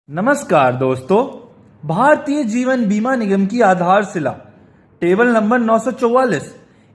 नमस्कार दोस्तों। भारतीय जीवन बीमा निगम की आधारशिला टेबल नंबर 944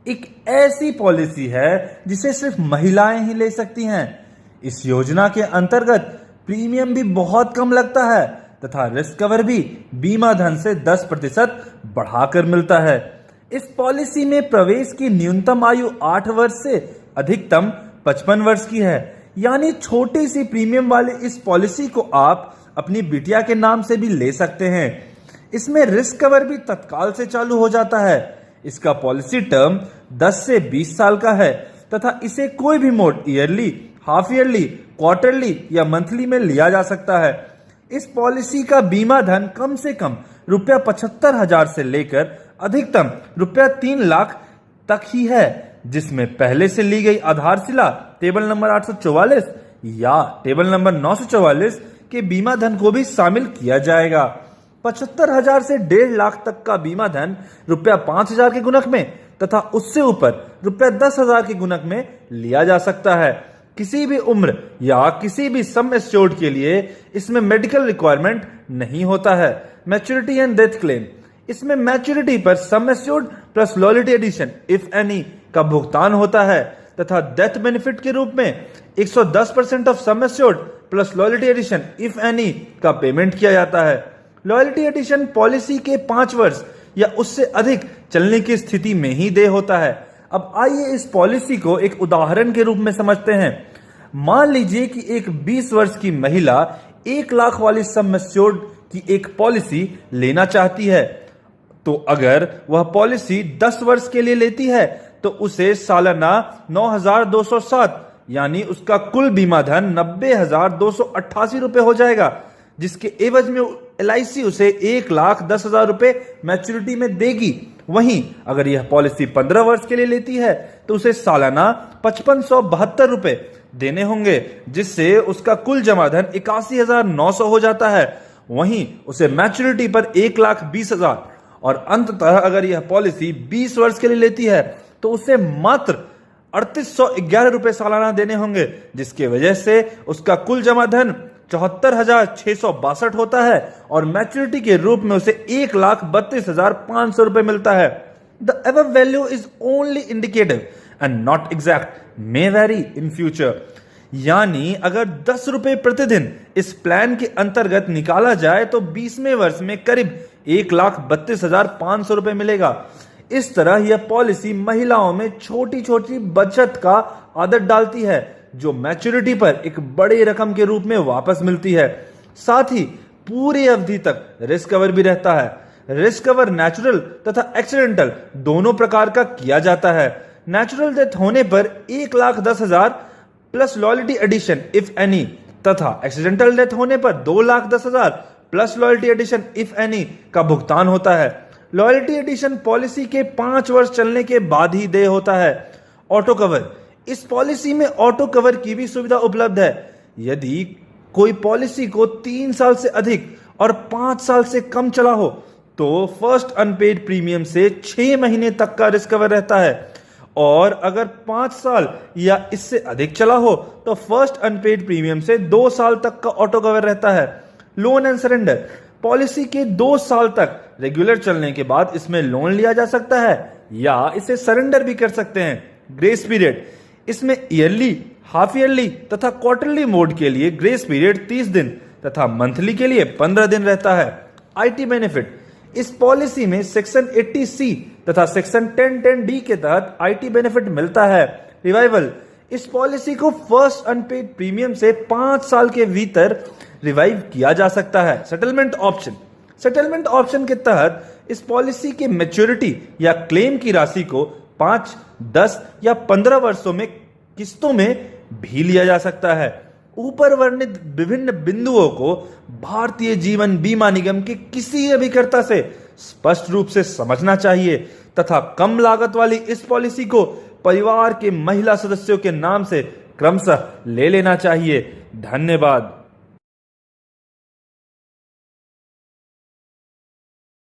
एक ऐसी पॉलिसी है जिसे सिर्फ महिलाएं ही ले सकती हैं। इस योजना के अंतर्गत प्रीमियम भी बहुत कम लगता है तथा रिस्क कवर भी बीमा धन से 10% बढ़ाकर मिलता है। इस पॉलिसी में प्रवेश की न्यूनतम आयु 8 वर्ष से अधिकतम 55 वर्ष की है, यानी छोटी सी प्रीमियम वाली इस पॉलिसी को आप अपनी बिटिया के नाम से भी ले सकते हैं। इसमें रिस्क कवर भी तत्काल से चालू हो जाता है। इसका पॉलिसी टर्म 10 से 20 साल का है तथा इसे कोई भी mode yearly, half yearly, quarterly या मंथली में लिया जा सकता है। इस पॉलिसी का बीमा धन कम से कम रुपया 75,000 से लेकर अधिकतम रुपया 3 लाख तक ही है, जिसमें पहले से ली गई आधारशिला टेबल नंबर 844 या टेबल नंबर 944 के बीमा धन को भी शामिल किया जाएगा। 75,000 से 1.5 लाख तक का बीमा धन रुपया 5,000 के गुणक में तथा उससे ऊपर रुपया 10,000 के गुणक में लिया जा सकता है। किसी भी उम्र या किसी भी सम एश्योर्ड के लिए इसमें मेडिकल रिक्वायरमेंट नहीं होता है। मैच्योरिटी एंड डेथ क्लेम, इसमें मैच्योरिटी पर sum assured plus loyalty addition if any का भुगतान होता है तथा डेथ बेनिफिट के रूप में 110% of sum assured plus loyalty addition if any का पेमेंट किया जाता है। लॉयल्टी एडिशन पॉलिसी के 5 वर्ष या उससे अधिक चलने की स्थिति में ही देय होता है। अब आइए इस पॉलिसी को एक उदाहरण के रूप में समझते हैं। मान लीजिए कि एक 20 वर्ष की महिला 1 लाख वाली सम एश्योर्ड की एक पॉलिसी लेना चाहती है, तो अगर वह पॉलिसी 10 वर्ष के लिए लेती है तो उसे सालाना 9,207 यानी उसका कुल बीमा धन 90,288 रुपए हो जाएगा, जिसके एवज में LIC उसे 1,10,000 रुपए मैच्योरिटी में देगी। वहीं अगर यह पॉलिसी 15 वर्ष के लिए लेती है तो उसे सालाना 5,572 रुपए देने होंगे, जिससे उसका कुल जमा धन 81,900 हो जाता है। वहीं उसे मैच्योरिटी पर 1,20,000 और अंततः अगर यह पॉलिसी 20 वर्ष के लिए लेती है तो उसे मात्र 3,811 रुपए सालाना देने होंगे, जिसकी वजह से उसका कुल जमा धन 74,662 होता है और मैच्योरिटी के रूप में उसे 1,32,500 रुपए मिलता है। The above value is only indicative and not exact, may very in future. यानी अगर 10 रुपए प्रतिदिन इस प्लान के अंतर्गत निकाला जाए तो 20वें वर्ष में करीब 1,32,500 रुपए मिलेगा। इस तरह यह पॉलिसी महिलाओं में छोटी छोटी बचत का आदत डालती है, जो मैच्योरिटी पर एक बड़ी रकम के रूप में वापस मिलती है। साथ ही पूरी अवधि तक रिस्क कवर भी रहता है। रिस्क कवर नेचुरल तथा एक्सीडेंटल दोनों प्रकार का किया जाता है। नेचुरल डेथ होने पर 1,10,000 plus loyalty addition if any तथा एक्सीडेंटल डेथ होने पर 2,10,000 plus loyalty addition if any का भुगतान होता है। लॉयल्टी एडिशन पॉलिसी के 5 वर्ष चलने के बाद ही देय होता है। ऑटो कवर, इस पॉलिसी में ऑटो कवर की भी सुविधा उपलब्ध है। यदि कोई पॉलिसी को 3 साल से अधिक और 5 साल से कम चला हो तो फर्स्ट अनपेड प्रीमियम से 6 महीने तक का रिस्क कवर रहता है, और अगर 5 साल या इससे अधिक चला हो तो फर्स्ट अनपेड प्रीमियम से 2 साल तक का ऑटो कवर रहता है। लोन एंड सरेंडर, पॉलिसी के 2 साल तक रेगुलर चलने के बाद इसमें लोन लिया जा सकता है या इसे सरेंडर भी कर सकते हैं। ग्रेस पीरियड, इसमें ईयरली, हाफ ईयरली तथा क्वार्टरली मोड के लिए ग्रेस पीरियड 30 दिन तथा मंथली के लिए 15 दिन रहता है। IT बेनिफिट, इस पॉलिसी में सेक्शन 80C तथा सेक्शन 1010D के तहत IT बेनिफिट मिलता है। रिवाइवल, इस पॉलिसी को फर्स्ट अनपेड प्रीमियम से 5 साल के भीतर रिवाइव किया जा सकता है। सेटलमेंट ऑप्शन, सेटलमेंट ऑप्शन के तहत इस पॉलिसी के मैच्योरिटी या क्लेम की राशि को 5, 10 या 15 वर्षों में किस्तों में भी लिया जा सकता है। ऊपर वर्णित विभिन्न बिंदुओं को भारतीय जीवन बीमा निगम के किसी अभिकर्ता से स्पष्ट रूप से समझना चाहिए तथा कम लागत वाली इस पॉलिसी को परिवार के महिला सदस्यों के नाम से क्रमशः ले लेना चाहिए। धन्यवाद।